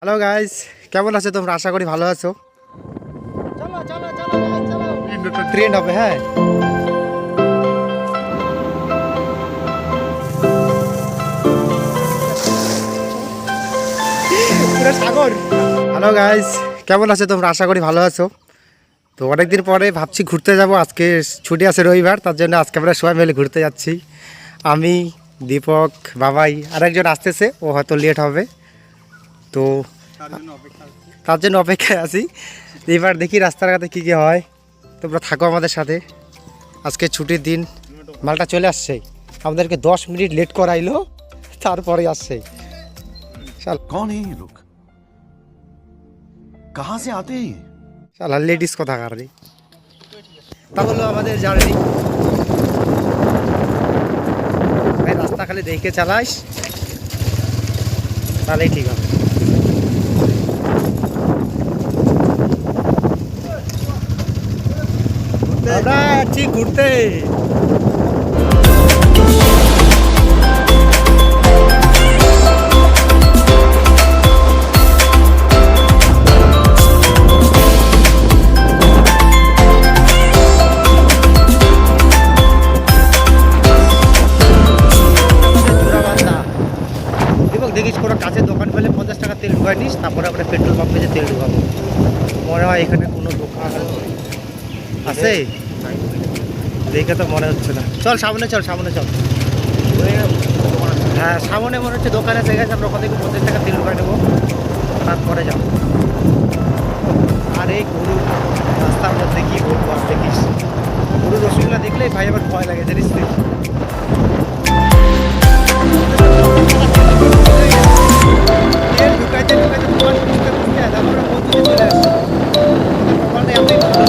Hello guys, কেমন আছো তোমরা? আশা করি ভালো আছো। চলো চলো চলো চলো, ট্রেন হবে। হ্যাঁ, পুরো সাগর। হ্যালো গাইস, কেমন আছো তোমরা? আশা করি ভালো আছো। তো অনেকদিন পরে ভাবছি ঘুরতে যাব। আজকে ছুটি আছে রবিবার, তার জন্য আজকে আমরা সবাই মিলে ঘুরতে যাচ্ছি। আমি, দীপক, বাবাই, আরেকজন আসতেছে, ও হয়তো লেট হবে, তো তার জন্য অপেক্ষায় আছি। এবার দেখি রাস্তাঘাটে কী কী হয়। তোমরা থাকো আমাদের সাথে। আজকে ছুটির দিন, মালটা চলে আসছে। আমাদেরকে 10 মিনিট লেট করাইলো, তারপরে আসছে। कौन है ये लोग? कहां से आते हैं? শালা লেডিস কথা কারণে তা বললো আমাদের জার্নি। ভাই রাস্তা খালি দেখে চালাইস, তাহলেই ঠিক হবে। আমরা ঠিক ঘুরতে। দেখিস কোনো কাছে দোকান পেলে 50 টাকা তেল ঢুকাই নিস, তারপরে আমরা পেট্রোল পাম্পে যে তেল ঢুকাবো। মনে হয় এখানে কোনো দোকান আছে, দেখে তো মনে হচ্ছে না। চল সামনে চল, সামনে চল। হ্যাঁ, সামনে মনে হচ্ছে দোকান আছে, গেছে আমরা ওখান থেকে 50 টাকা তেল ঢুকাই নেবো, তারপরে যাবো। আর এই গরু রাস্তার মধ্যে কি বলবো, আর দেখিস গরু রসগোল্লা দেখলেই ভাই আমার ভয় লাগে, জানিস তুই। তেল ঢুকাইতে ঢুকাইতে দোকান খুঁজতে খুঁজতে তারপরে বন্ধুকে চলে আসছে। দোকানটা এমনি ভালো,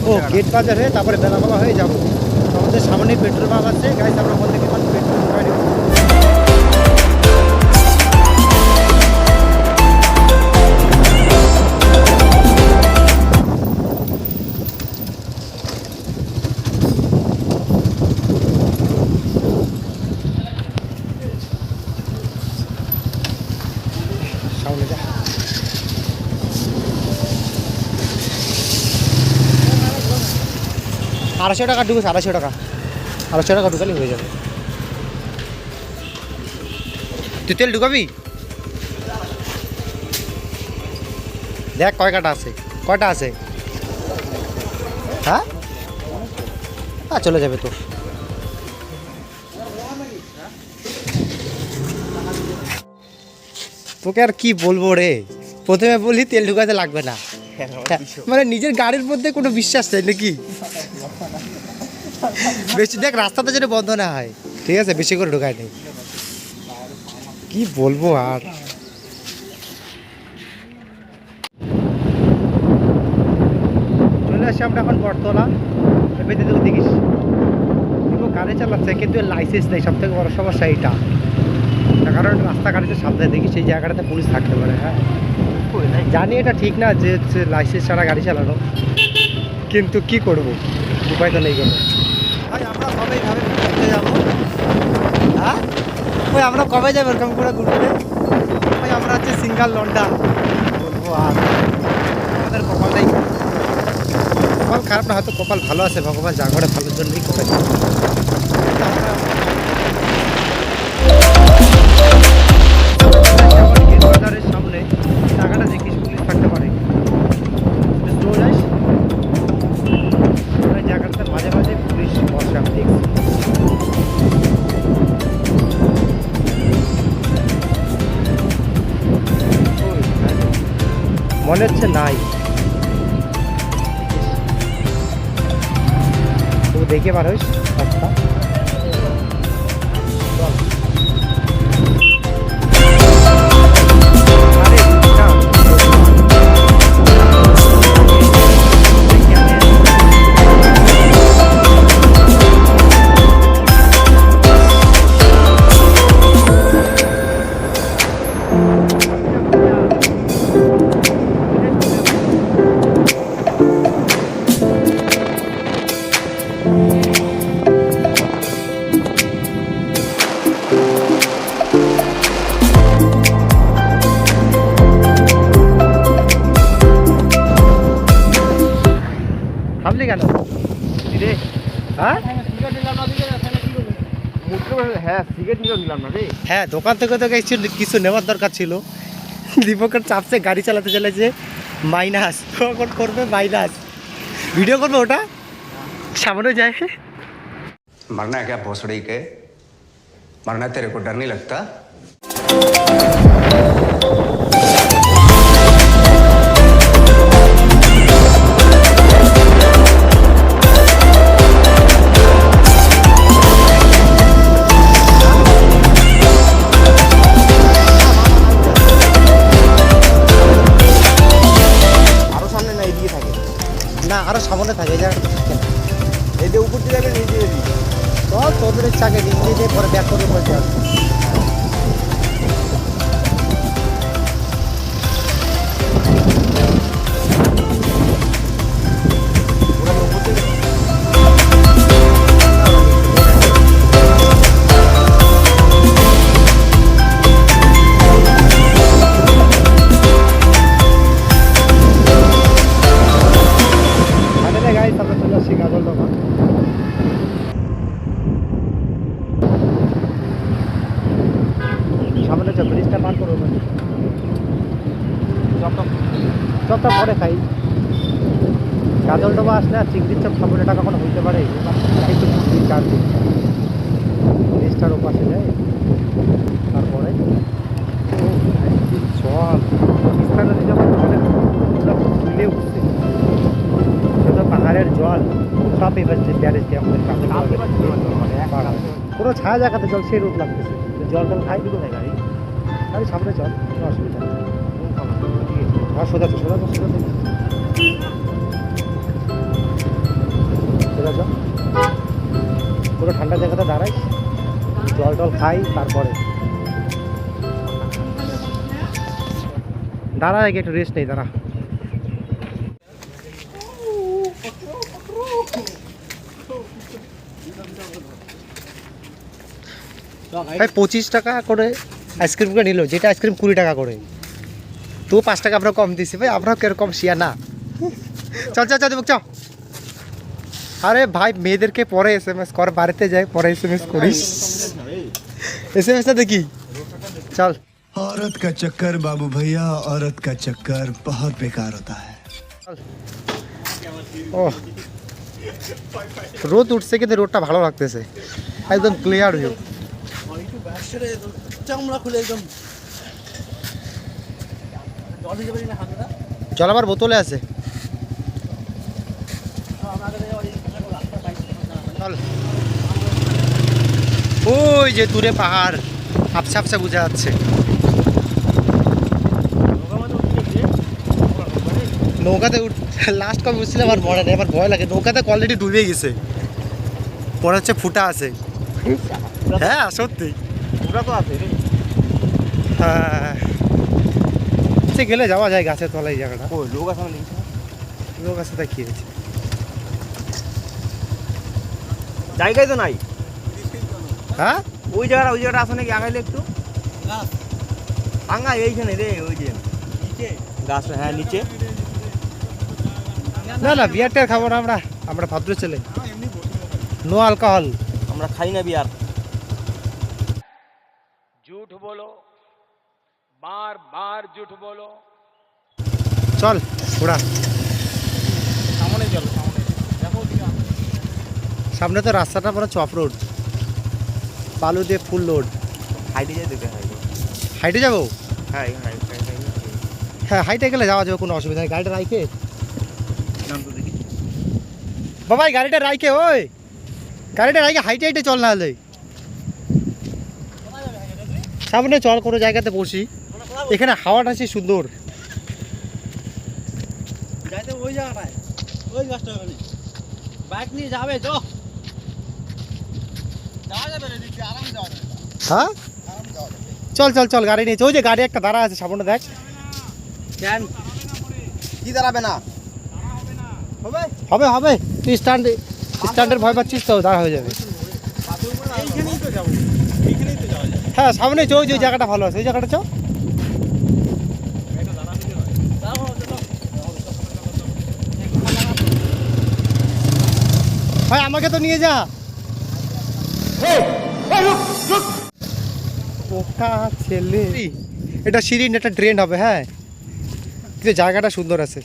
ও গেট বাজার হয়ে তারপরে বেলাবেলা হয়ে যাবো। আমাদের সামনেই পেট্রোল পাম্প আছে, গাইস আমরা ওখান থেকে পেট্রোল ঢুকাই নেবো। সামনে যা। 250 টাকা ঢুকেছে, 250 টাকা, 250 টাকা ঢুকালে হয়ে যাবে। তুই তেল ঢুকাবি? দেখ কয় কাটা আছে, কয়টা আছে। হ্যাঁ হ্যাঁ, চলে যাবে তো। তোকে আর কি বলবো রে, প্রথমে বলি তেল ঢুকাতে লাগবে না, মানে নিজের গাড়ির মধ্যে কোনো বিশ্বাস নেই নাকি। বেশি দেখ রাস্তাতে যেন বন্ধ না হয়, ঠিক আছে, বেশি করে ঢুকায় নেই। কি বলবো আর। চলে আসছি আমরা এখন বটতলা। এমনিতে তো দেখিস কিন্তু গাড়ি চালাচ্ছে, কিন্তু লাইসেন্স নেই, সব থেকে বড় সমস্যা এইটা। তার কারণ রাস্তাঘাটে সাবধানে দেখি সেই জায়গাটাতে পুলিশ থাকতে পারে। হ্যাঁ জানি এটা ঠিক না যে লাইসেন্স ছাড়া গাড়ি চালানো, কিন্তু কি করব, উপায় তো নেই কোনো। ভাই আমরা কবে এইভাবে ঘুরতে যাবো? হ্যাঁ ওই আমরা কবে যাবো এরকম করে ঘুরতে? ভাই আমরা হচ্ছে সিঙ্গেল লন্ডা, বলবো আর আমাদের কপালটাই কপাল খারাপ না, হয়তো কপাল ভালো আছে, ভগবান যা করে ভালোর জন্যই করে। বাজারের সামনে টাকাটা দেখিস পুলিশ থাকতে পারে, স্লো যাইস ওই জায়গাটাতে মাঝে মাঝে পুলিশ বসে। আমি দেখছি মনে হচ্ছে নাই, তো দেখে বার হইস রাস্তা। থামলি কেন? রে হ্যাঁ সিগারেট নিলাম না দিকে তাহলে কি করবে হ্যাঁ সিগারেট নিলাম না রে হ্যাঁ, দোকান থেকে তো কিছু নেওয়ার দরকার ছিল। দীপকের চাপসে গাড়ি চালাতে চলেছে মাইনাস, কখন করবে মাইনাস, ভিডিও করবে ওটা সামনে যায়। मरना है क्या भोसड़ी के? मरना तेरे को डर नहीं लगता? আরো সামনে না এদিকে থাকে না আরো সামনে থাকে, এই জায়গাটা থাকে না। এই যে উপর দিয়ে যাবে নিচে যাবি তো তোদের চাকে দিন দিয়ে পরে ব্যাক করে বলতে আসবে। গাইস আমরা চলে আসছি গাজলডোবা। সামনে চল, ব্রিজটা পার করবো, চপটা পরে খাই। গাজলডোবা আসলে আর চিংড়ির চপ খাবো, এটা কখনো হইতে পারে? এই তো 3-4 দিন ব্রিজটার ওপাশে যায়, তারপরে জল তিস্তা নদী যখন তুলে উঠছে, সেটা পাহাড়ের জল সব এবার যে ব্যারেজ দিয়ে আমাদের কাছে পুরো ছায়া জায়গাতে জল, সেই রূপ লাগতেছে। জল টল খাই দুটো গাড়ি গাড়ি সামনে চল, কোনো অসুবিধা নেই। হ্যাঁ সোজা চল, সোজা চল, সোজা চল, সোজা চল। পুরো ঠান্ডা জায়গাতে দাঁড়াই, জল টল খাই, তারপরে দাঁড়া আগে একটু রেস্ট নেই, দাঁড়া। ভাই 25 টাকা করে আইসক্রিমটা নিল, যেটা আইসক্রিম 20 টাকা করে, তো 5 টাকা আমরা কম দিছি ভাই, আমরাও কিরকম শিয়া না। চল চল চল দেবো, চল। আরে ভাই মেয়েদেরকে পরে SMS কর, বাড়িতে যাই পরে SMS করিস, SMS দেখি। চল औरत का चक्कर बाबू भैया, औरत का चक्कर बहुत बेकार होता है। ও রোদ উঠছে কিন্তু রোদটা ভালো লাগতেছে, একদম ক্লিয়ার ভিউ। চামড়া খুলে একদম জল দিতে পারি না হাতটা জল আবার বোতলে আছে। চল, ওই যে দূরে পাহাড় আবছা আবছা বোঝা যাচ্ছে। নৌকাতে লাস্ট কবে উঠছিলাম আমার মনে নেই, আমার ভয় লাগে। নৌকাতে অলরেডি ডুবে গেছে, পরে হচ্ছে ফুটা আছে। হ্যাঁ সত্যি, ওরা তো আছে রে হ্যাঁ সে গেলে যাওয়া যায় গাছের তলায়, এই জায়গাটা ওই লোক আছে না লোক আছে, তা কি হয়েছে? জায়গায় তো নাই হ্যাঁ ওই জায়গাটা আছে নাকি আগাইলে একটু আঙ্গা এইখানে রে ওই যে নিচে গাছ, হ্যাঁ নিচে। না না বিয়ার টিয়ার খাবো না আমরা, আমরা ভদ্র ছেলে, নো অ্যালকোহল। আমরা খাই না বিয়ার। झूठ बोलो, बार बार झूठ बोलो। চল ঘোড়া, সামনে চলো, সামনে দেখো দিকে সামনে তো রাস্তাটা পুরো চপ রোড, বালু দিয়ে ফুল লোড। হাইটে যাই দেখে হাইটে যাবো? হ্যাঁ হ্যাঁ হাইটে গেলে যাওয়া যাবে, কোনো অসুবিধা নেই। গাড়িটা রাইখে নাম তো দেখি বাবা, গাড়িটা রাইখে, ওই গাড়িটা রাইখে হাইটে হাইটে চল, না হলে সামনে চল, কোনো জায়গাতে বসি, এখানে হাওয়াটা আছে সুন্দর। যাইতে ওই জায়গাটায় ওই গাছটা ওখানে বাইক নিয়ে যাবে চ যাওয়া যাবে রে, দিদি আরাম যাওয়া যাবে। হ্যাঁ চল চল চল, গাড়ি নিয়েছে, ওই যে গাড়ি একটা দাঁড়া আছে সামনে, দেখ। কেন কি দাঁড়াবে না? হবে হবে হবে, তুই স্ট্যান্ডের ভয় পাচ্ছিস তো, দাঁড়া হয়ে যাবে। এইখানেই তো যাবো, এইখানেই তো যাওয়া যাবে। হ্যাঁ সামনে চো, ওই যে জায়গাটা ভালো আছে, ওই জায়গাটা চো। ভাই আমাকে তো নিয়ে যা। ওটা ছেলে, এটা সিঁড়ি একটা ড্রেন হবে। হ্যাঁ কিন্তু জায়গাটা সুন্দর আছে।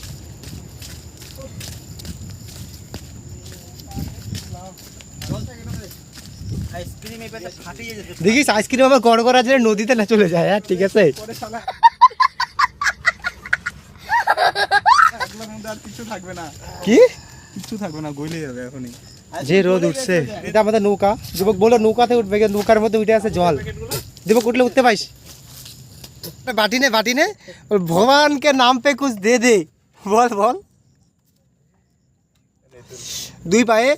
আইসক্রিম এই পেতে ফাটিয়ে যেতে দেখিস আইসক্রিম আবার গড় আছে নদীতে না চলে যায়। হ্যাঁ ঠিক আছে। আর কিছু থাকবে না, কি কিছু থাকবে না, গলে যাবে এখনই। যে রোদ উঠছে, এটা আমাদের নৌকা। যুবক বলো নৌকাতে উঠবে, কিন্তু নৌকার মধ্যে উঠে আছে জল। दीपक उठले उठते पाइस बाटी ने और भगवान के नाम पे कुछ दे दे। बोल बोल দুই পায়ে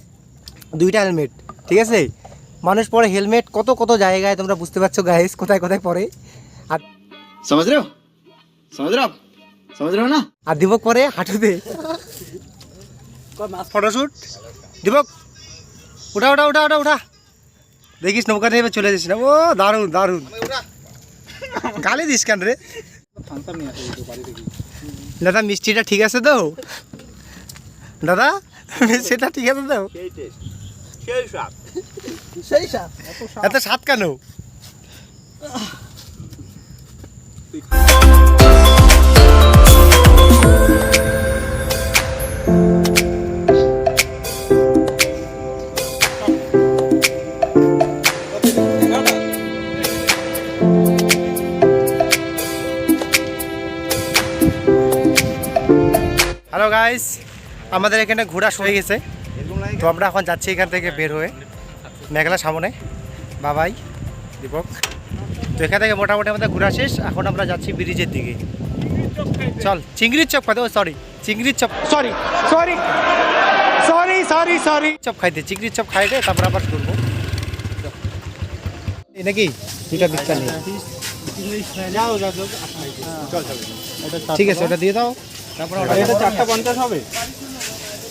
দুইটা হেলমেট, ঠিক আছে? মানুষ পরে হেলমেট কত কত জায়গায়, তোমরা বুঝতে পারছো গাইস, কোথায় কোথায় পরে। আর समझ रहे हो समझ रहे हो ना? আর দীপক পরে হাঁটুতে। ফটোশুট দীপক, উঠা উঠা উঠা উঠা উঠা। দেখিস নৌকা নিয়ে চলে যাস না। ও দারুণ দারুণ। গালি দিস কেন রে? দাদা মিষ্টিটা ঠিক আছে তো? দাদা মিষ্টিটা ঠিক আছে তো? সেই সাপ এত স্বাদ কেন? হ্যালো গাইস, আমাদের এখানে ঘোরা হয়ে গেছে, তো আমরা এখন যাচ্ছি এখান থেকে বের হয়ে মেঘলা সামনে। বাবাই দীপক, তো এখান থেকে মোটামুটি আমাদের ঘোরা শেষ। এখন আমরা যাচ্ছি ব্রিজের দিকে। চল চিংড়ির চপ খাইতে। ও সরি, চিংড়ির chop, sorry sorry sorry sorry sorry chop খাইতে, চিংড়ির চপ খাইতে তারপর আবার ঘুরবো। এই নাকি দুটা বিস্তার নেই, ঠিক আছে ওটা দিয়ে দাও। তারপর এটা 450 হবে,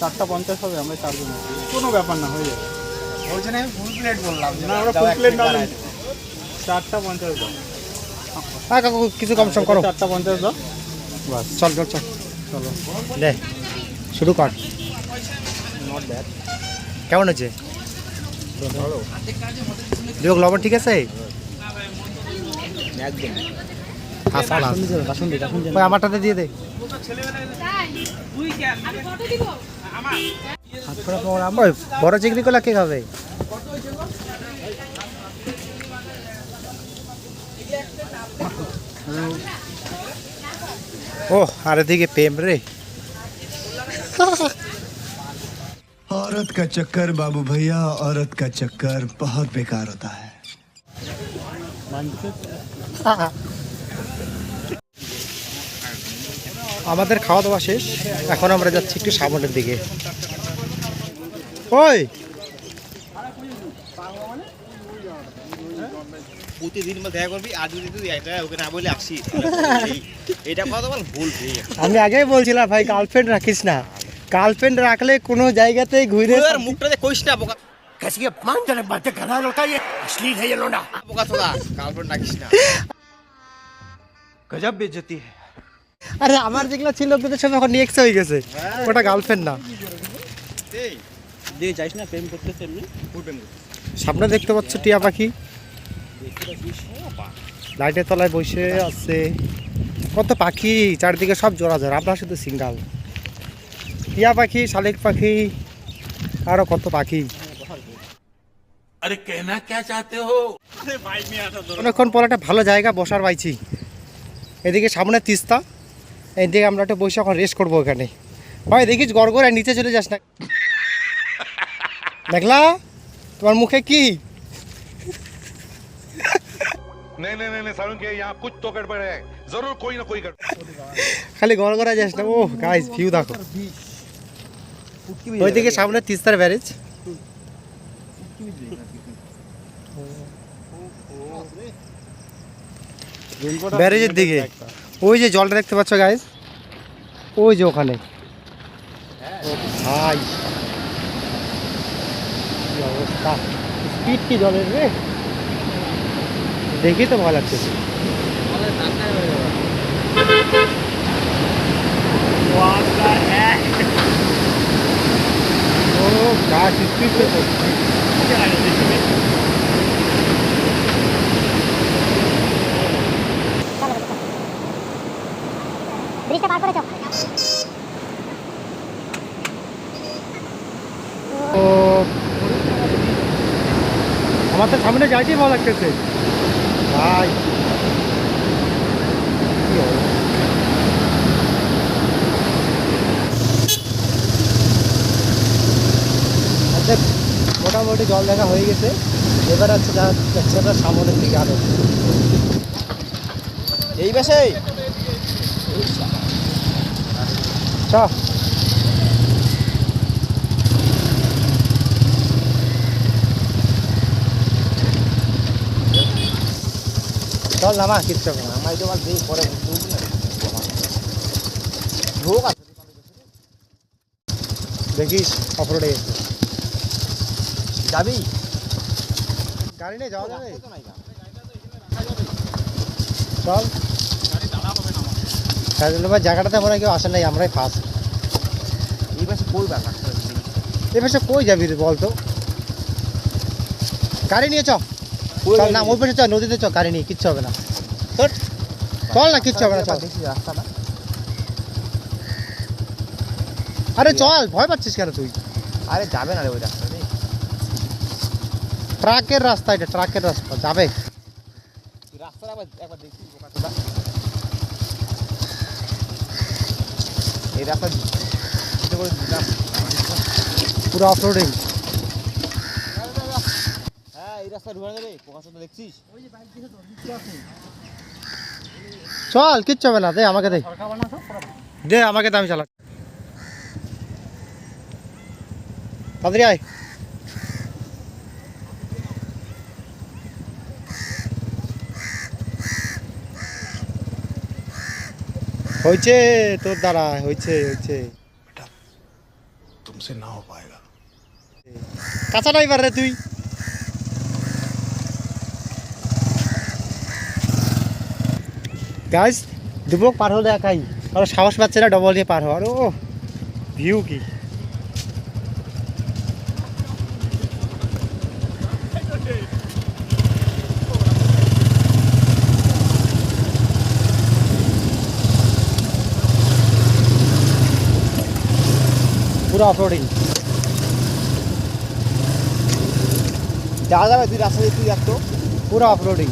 450 হবে, আমরা চারজন কোনো ব্যাপার না, হয়ে যাবে। ওই জন্য আমি ফুল প্লেট বললাম না আমরা ফুল প্লেট না, 450 দাও। হ্যাঁ কাকু কিছু কম সম করো। 450 দাও। বাস চল চল চল চলো দে শুরু কর। নট ব্যাড, কেমন হচ্ছে? দীপক লবণ ঠিক আছে? একদম ফার্স্ট ক্লাস। ভাই আমারটাতে দিয়ে দে। ওই বড় চিংড়ি গুলা কে খাবে? ও আর এদিকে প্রেম রে। औरत का चक्कर बाबू भैया, औरत का चक्कर बहुत बेकार होता है। আমাদের খাওয়া দাওয়া শেষ, এখন আমরা যাচ্ছি একটু সামনের দিকে। ওই প্রতিদিন দেখা করবি, আর যদি তুই এটা ওকে না বলে আসি এটা কথা বল, ভুল হয়ে যাবে। আমি আগেই বলছিলাম ভাই গার্লফ্রেন্ড রাখিস না, গার্লফ্রেন্ড রাখলে কোনো জায়গাতেই ঘুরে মুখটাতে কইস না বোকা, कैसी ये मान जाने बातें कर रहा है लौटा, ये अश्लील है ये लोना। বোকা তোরা গার্লফ্রেন্ড রাখিস না। गजब बेइज्जती है। আরে আমার যেগুলো ছিল ওদের সব এখন নেক্সট হয়ে গেছে, ওটা গার্লফ্রেন্ড না। এই দিয়ে যাইস না প্রেম করতে, এমনি প্রেম করতে। সামনে দেখতে পাচ্ছ টিয়া পাখি লাইটের তলায় বসে আছে। কত পাখি চারদিকে, সব জোড়া জোড়া, আমরা শুধু সিঙ্গাল। টিয়া পাখি, শালিক পাখি, আরো কত পাখি। अरे कहना क्या चाहते हो? আরে বাইক নিয়ে আসা ধরো। অনেকক্ষণ পর একটা ভালো জায়গা বসার পাইছি। এদিকে সামনে তিস্তা, এদিকে আমরা একটু বসে এখন রেস্ট করবো এখানে। ভাই দেখিস গড়গড়ায় নিচে চলে যাস না। দেখলা তোমার মুখে কি? नहीं नहीं नहीं सारुण के यहाँ कुछ तो गड़बड़ है, जरूर कोई ना कोई गड़बड़। খালি গড়গড়ায় যাস না। ও গাইস ভিউ দেখো, ওইদিকে সামনে তিস্তার ব্যারেজ। ব্যারেজের দিকে ওই যে জলটা দেখতে পাচ্ছ গাইস, ওই যে ওখানে। ও ভাই কি অবস্থা, স্পিড কি জলের রে, দেখি তো ভালো লাগছে। ও গাছ স্পিড তো করছে। ব্রিজটা পার করে চল। তো আমার তো সামনে যাইতেই ভালো লাগতেছে ভাই। কি হবে? আচ্ছা, মোটামুটি জল দেখা হয়ে গেছে। এবার আছে যাচ্ছে আমরা সামনের দিকে আরো। এই বেশে চ চল নামা কিচ্ছু হবে না। আমার তো আবার দেই পরে ঢোক আছে দেখিস অফরোডে গেছে। যাবি গাড়ি নিয়ে যাওয়া যাবে? তো নাই গা। চল হায়দ্রাবাদ জায়গাটাতে মনে হয় কেউ আসে নাই, আমরাই ফার্স্ট। এই বেশে কই ব্যাপার এ পাশে কই যাবি রে বল তো? গাড়ি নিয়ে চ। চল না ওই পাশে চ, নদীতে চ, গাড়ি নিয়ে কিচ্ছু হবে না। তোর চল না, কিচ্ছু হবে না, চল। দেখি রাস্তাটা আরে চল, ভয় পাচ্ছিস কেন তুই? আরে যাবে না রে ওই রাস্তা রে ট্রাকের রাস্তা, এটা ট্রাকের রাস্তা, যাবে। রাস্তাটা একবার দেখি বোকাচোদা এই রাস্তা দিতে করে দিলাম পুরো অফরোডিং। হ্যাঁ এই রাস্তা ঢুকে যাবে বোকাচোদা দেখছিস চল, কিচ্ছু হবে না, দে আমাকে, দে দে আমাকে, দে আমি চালা। তাড়াতাড়ি আয়। হয়েছে তোর দ্বারা, হয়েছে হয়েছে। तुमसे ना हो पाएगा। কাঁচা ড্রাইভার রে তুই। গাইস দুবক পার হলে একাই, আর সাহস পাচ্ছে না ডবল দিয়ে পার হওয়ার। ও ভিউ কি! পুরো অফরোডিং। যাওয়া যাবে তুই রাস্তা দিয়ে তুই একটু পুরো অফরোডিং।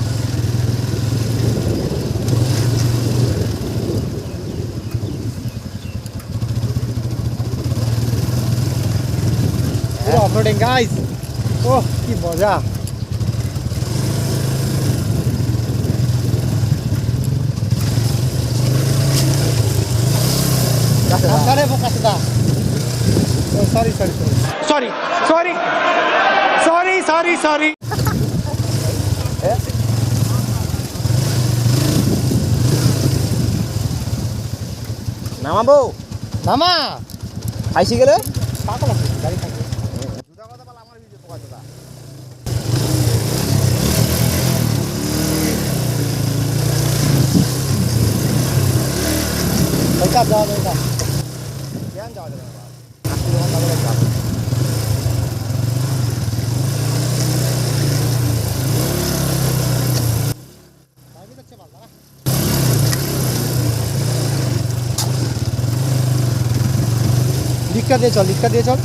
পুরো অফরোডিং গাইস। ও কি মজা! সাবধানে বোকাচোদা। ও sorry sorry sorry sorry sorry sorry sorry. নামাবো মামা খাইছি গেলে পাগল আছে গাড়ি থাকবে। জুতা কথা বল আমার ভিডিও বোকাচোদা ওইটা যাওয়া ওইটা। কেন যাওয়া যাবে না আসলে যখন তাহলে যাবো লিখকা দিয়ে চল, লিখকা দিয়ে চল।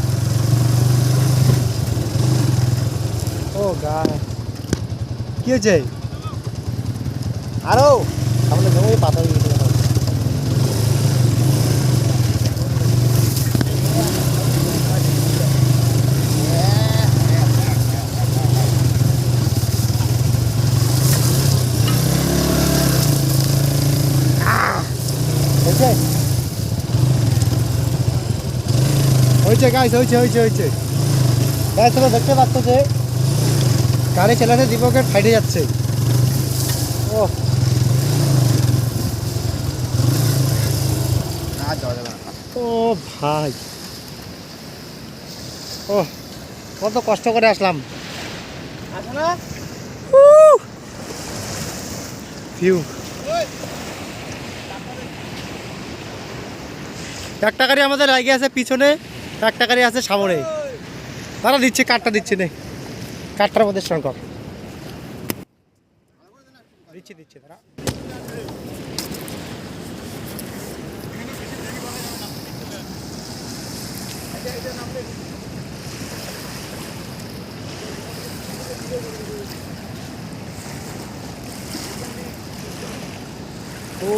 ও গান কি হয়েছে? আরো সামনে জমি পাতা হয়ে গেছে। হয়েছে হয়েছে গাইস, হয়েছে হয়েছে হয়েছে গাইস। তোমরা দেখতে পাচ্ছ যে গাড়ি চালাতে দীপকের ফাইটে যাচ্ছে। ও না যাওয়া যাবে না ও ভাই, ও কত কষ্ট করে আসলাম। আসো না ভিউ একটা গাড়ি আমাদের লাগে আছে পিছনে, একটা গাড়ি আছে সামনে। তারা দিচ্ছে, কাঠটা দিচ্ছে নে, কাঠটার মধ্যে স্ট্রং কর, দিচ্ছে তারা। ও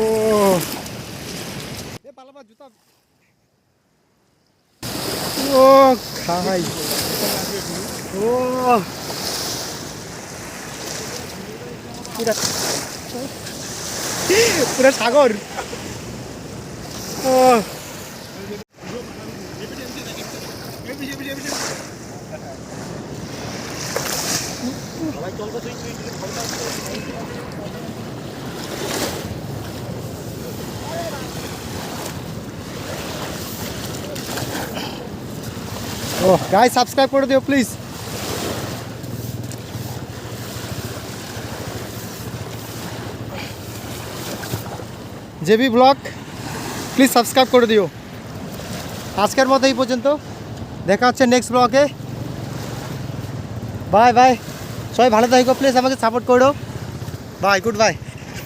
জুতা, ও খাই, ও পুরা সাগর। ও ও গাইস সাবস্ক্রাইব করে দিও please. JB blog please subscribe করে দিও। আজকের মতো এই পর্যন্ত, দেখা হচ্ছে নেক্সট ব্লগে। বাই বাই, সবাই ভালো থাকো, প্লিজ আমাকে সাপোর্ট করো। Bye, good by.